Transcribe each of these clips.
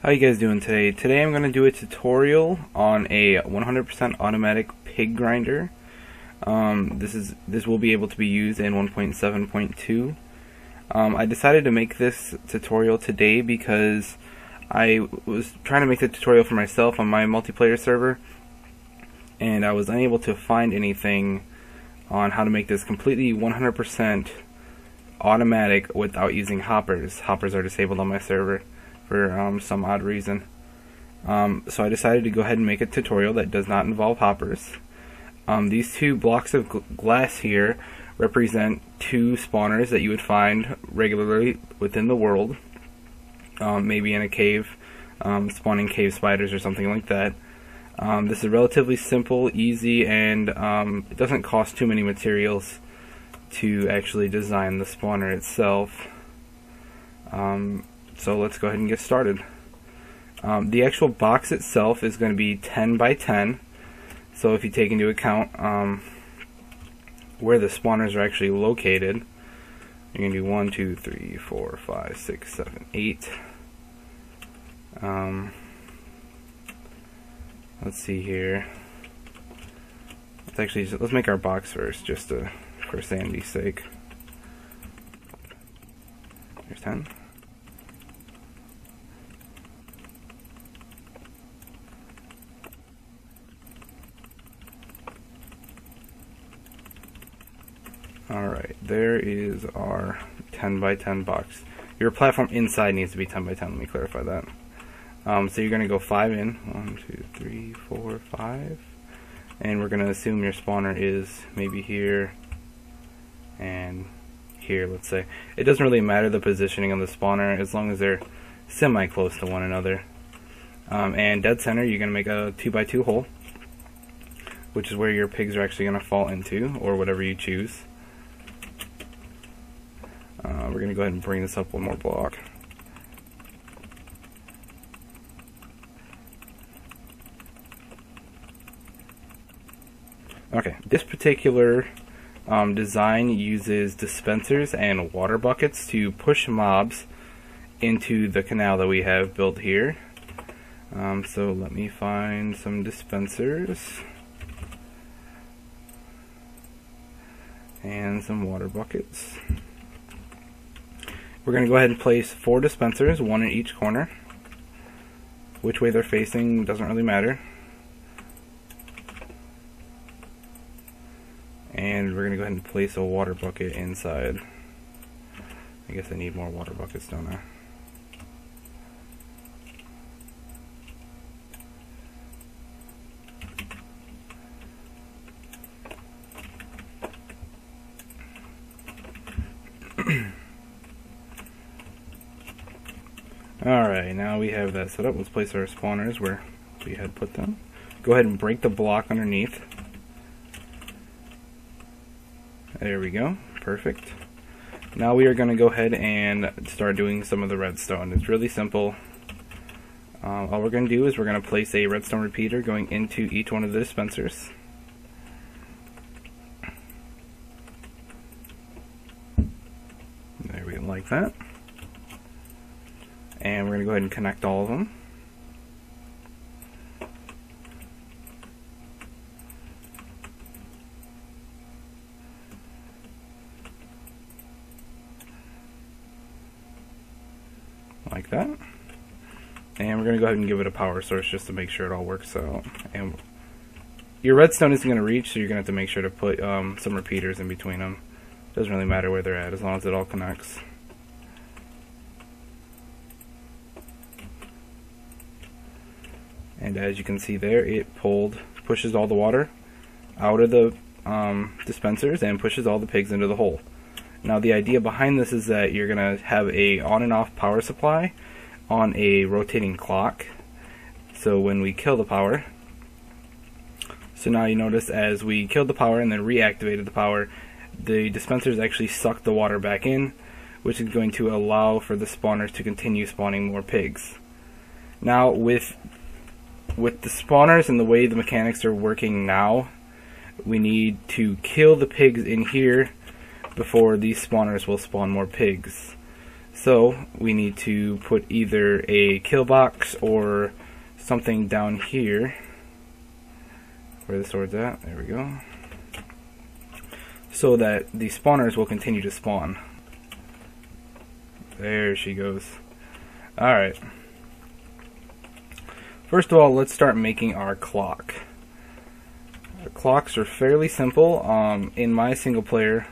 How you guys doing today? Today I'm going to do a tutorial on a 100% automatic pig grinder. This will be able to be used in 1.7.2. I decided to make this tutorial today because I was trying to make the tutorial for myself on my multiplayer server, and I was unable to find anything on how to make this completely 100% automatic without using hoppers. Hoppers are disabled on my server for some odd reason. So I decided to go ahead and make a tutorial that does not involve hoppers. These two blocks of glass here represent two spawners that you would find regularly within the world, maybe in a cave, spawning cave spiders or something like that. This is relatively simple, easy, and it doesn't cost too many materials to actually design the spawner itself. So let's go ahead and get started. The actual box itself is going to be 10 by 10. So if you take into account where the spawners are actually located, you're going to do 1, 2, 3, 4, 5, 6, 7, 8. Let's see here. Let's make our box first, just for sanity's sake. There's 10. Alright, there is our 10 by 10 box. Your platform inside needs to be 10 by 10, let me clarify that. So you're going to go 5 in. 1, 2, 3, 4, 5. And we're going to assume your spawner is maybe here and here, let's say. It doesn't really matter the positioning of the spawner as long as they're semi-close to one another. And dead center, you're going to make a 2 by 2 hole, which is where your pigs are actually going to fall into, or whatever you choose. We're going to go ahead and bring this up one more block. Okay, this particular design uses dispensers and water buckets to push mobs into the canal that we have built here. So let me find some dispensers and some water buckets. We're going to go ahead and place 4 dispensers, 1 in each corner. Which way they're facing doesn't really matter. And we're going to go ahead and place a water bucket inside. I guess I need more water buckets, don't I? Alright, now we have that set up. Let's place our spawners where we had put them. Go ahead and break the block underneath. There we go. Perfect. Now we are going to go ahead and start doing some of the redstone. It's really simple. All we're going to do is we're going to place a redstone repeater going into each one of the dispensers. There we go, like that. And we're going to go ahead and connect all of them. Like that. And we're going to go ahead and give it a power source just to make sure it all works out. And your redstone isn't going to reach, so you're going to have to make sure to put some repeaters in between them. Doesn't really matter where they're at as long as it all connects. And as you can see there, it pushes all the water out of the dispensers and pushes all the pigs into the hole. Now the idea behind this is that you're going to have a on and off power supply on a rotating clock. So when we kill the power, so now you notice as we killed the power and then reactivated the power, the dispensers actually suck the water back in, which is going to allow for the spawners to continue spawning more pigs. Now with the spawners and the way the mechanics are working now, we need to kill the pigs in here before these spawners will spawn more pigs. So we need to put either a kill box or something down here where the sword's at. There we go. So that the spawners will continue to spawn. There she goes. Alright. First of all, let's start making our clock. The clocks are fairly simple. In my single player,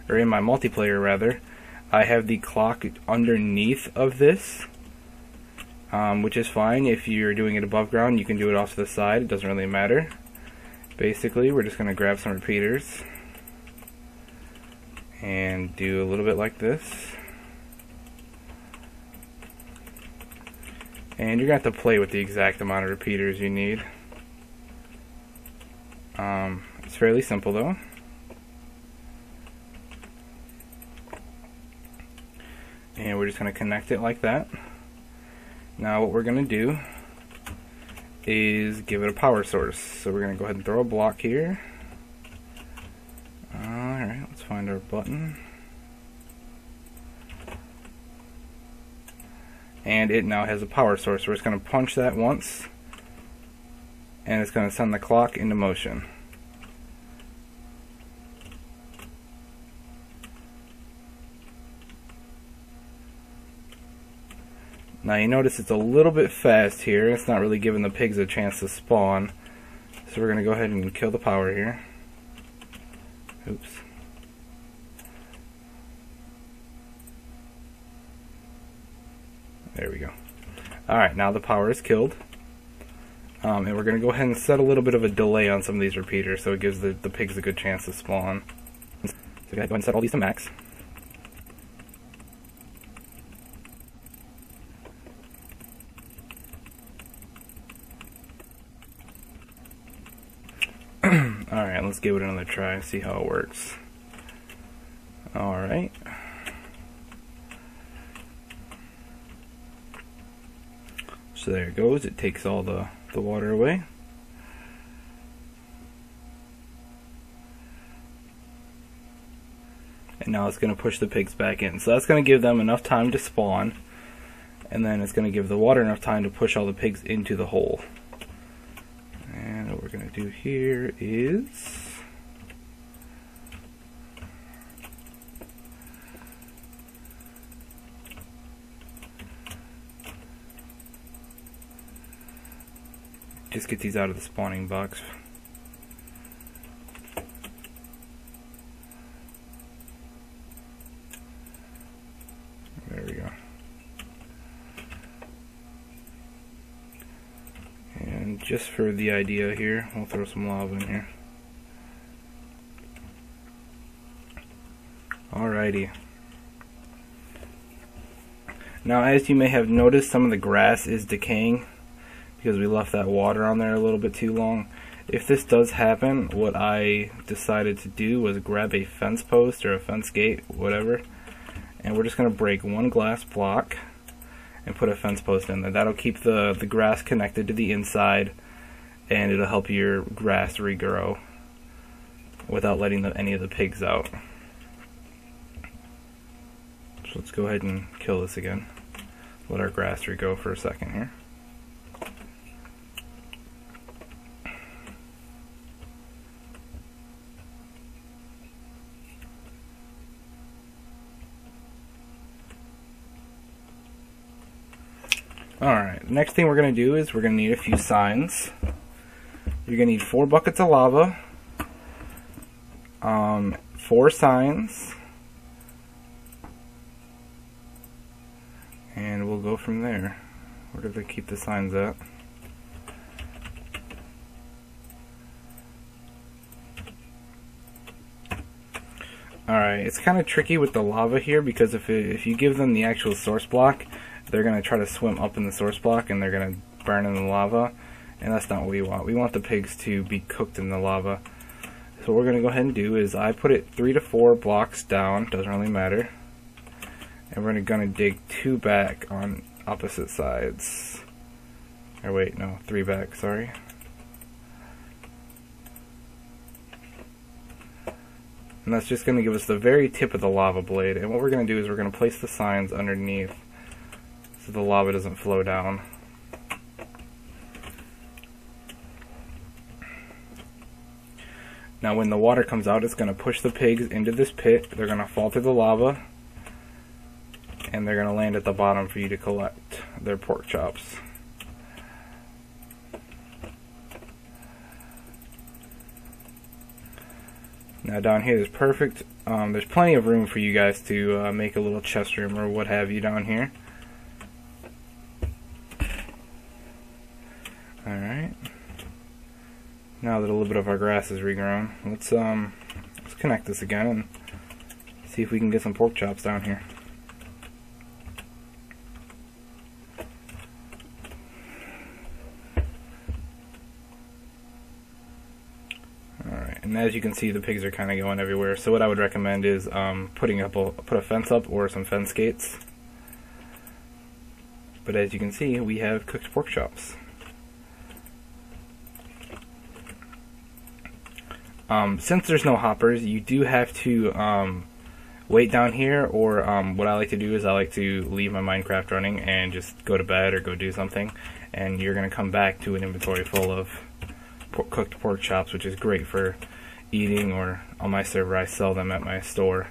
or in my multiplayer rather, I have the clock underneath of this, which is fine. If you're doing it above ground, you can do it off to the side. It doesn't really matter. Basically, we're just going to grab some repeaters and do a little bit like this. And you're going to have to play with the exact amount of repeaters you need. It's fairly simple though. And we're just going to connect it like that. Now what we're going to do is give it a power source. So we're going to go ahead and throw a block here. Alright, let's find our button. And it now has a power source. We're just going to punch that once, and it's going to send the clock into motion. Now you notice it's a little bit fast here. It's not really giving the pigs a chance to spawn. So we're going to go ahead and kill the power here. Oops. There we go. Alright, now the power is killed. And we're going to go ahead and set a little bit of a delay on some of these repeaters so it gives the pigs a good chance to spawn. So we're going to go ahead and set all these to max. Alright, let's give it another try and see how it works. Alright. So there it goes, it takes all the water away. And now it's going to push the pigs back in. So that's going to give them enough time to spawn. And then it's going to give the water enough time to push all the pigs into the hole. And what we're going to do here is just get these out of the spawning box. There we go. And just for the idea here, we'll throw some lava in here. Alrighty. Now, as you may have noticed, some of the grass is decaying because we left that water on there a little bit too long. If this does happen, what I decided to do was grab a fence post or a fence gate, whatever, and we're just going to break one glass block and put a fence post in there. That'll keep the grass connected to the inside, and it'll help your grass regrow without letting any of the pigs out. So let's go ahead and kill this again. Let our grass regrow for a second here. Alright, next thing we're going to do is we're going to need a few signs. You're going to need 4 buckets of lava, 4 signs, and we'll go from there. Where do they keep the signs at? Alright, it's kind of tricky with the lava here because if you give them the actual source block, they're going to try to swim up in the source block and they're going to burn in the lava, and that's not what we want. We want the pigs to be cooked in the lava. So what we're going to go ahead and do is I put it 3 to 4 blocks down, doesn't really matter, and we're going to dig 2 back on opposite sides. Or wait, no, 3 back, sorry. And that's just going to give us the very tip of the lava blade. And what we're going to do is we're going to place the signs underneath so the lava doesn't flow down. Now when the water comes out, it's going to push the pigs into this pit. They're going to fall through the lava, and they're going to land at the bottom for you to collect their pork chops. Now down here is perfect. There's plenty of room for you guys to make a little chest room or what have you down here. Alright. Now that a little bit of our grass is regrown, let's connect this again and see if we can get some pork chops down here. Alright, and as you can see, the pigs are kind of going everywhere. So what I would recommend is put a fence up or some fence gates. But as you can see, we have cooked pork chops. Since there's no hoppers, you do have to wait down here, or what I like to do is I like to leave my Minecraft running and just go to bed or go do something, and you're going to come back to an inventory full of cooked pork chops, which is great for eating, or on my server I sell them at my store.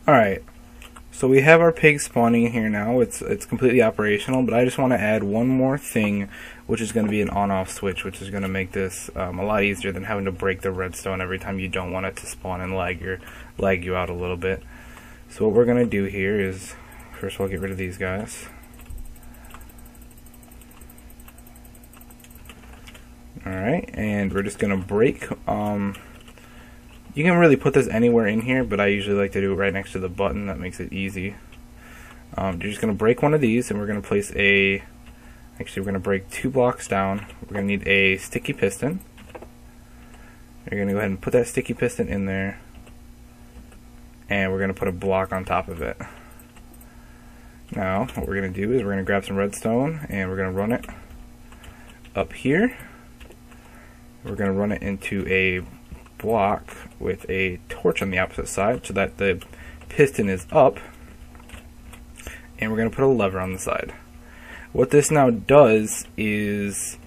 Alright, so we have our pigs spawning in here now. It's completely operational, but I just want to add one more thing, which is going to be an on-off switch, which is going to make this a lot easier than having to break the redstone every time you don't want it to spawn and lag you out a little bit. So what we're going to do here is, first of all, get rid of these guys. Alright, and we're just going to break... you can really put this anywhere in here, but I usually like to do it right next to the button. That makes it easy. You're just going to break one of these, and we're going to place a... Actually, we're going to break 2 blocks down. We're going to need a sticky piston. You're going to go ahead and put that sticky piston in there, and we're going to put a block on top of it. Now, what we're going to do is we're going to grab some redstone, and we're going to run it up here. We're going to run it into a block with a torch on the opposite side so that the piston is up, and we're going to put a lever on the side. What this now does is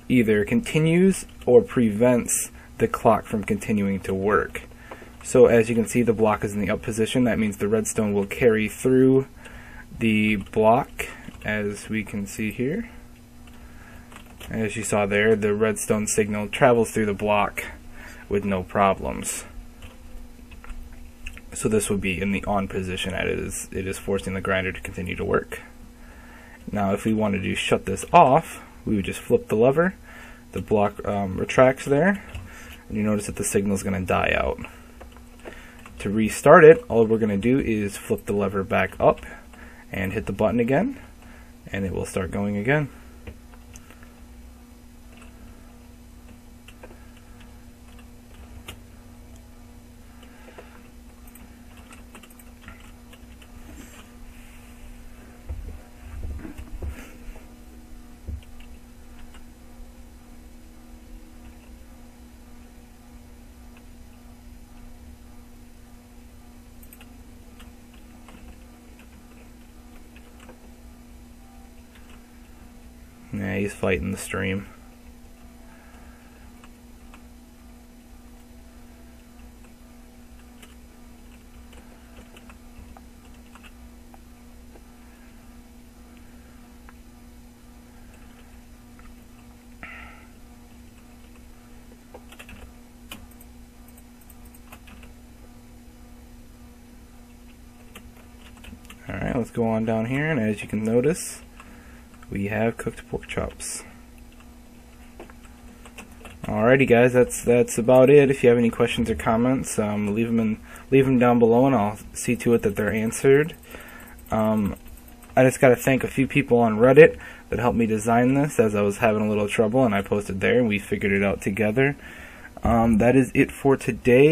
either continues or prevents the clock from continuing to work. So as you can see, the block is in the up position. That means the redstone will carry through the block, as we can see here. As you saw there, the redstone signal travels through the block with no problems. So this would be in the on position, as it is forcing the grinder to continue to work. Now if we wanted to shut this off, we would just flip the lever, the block retracts there, and you notice that the signal is going to die out. To restart it, all we're going to do is flip the lever back up and hit the button again, and it will start going again. Yeah, he's fighting the stream. Alright, let's go on down here, and as you can notice, we have cooked pork chops. Alrighty guys, that's about it. If you have any questions or comments, leave them down below, and I'll see to it that they're answered. I just got to thank a few people on Reddit that helped me design this, as I was having a little trouble, and I posted there and we figured it out together. That is it for today.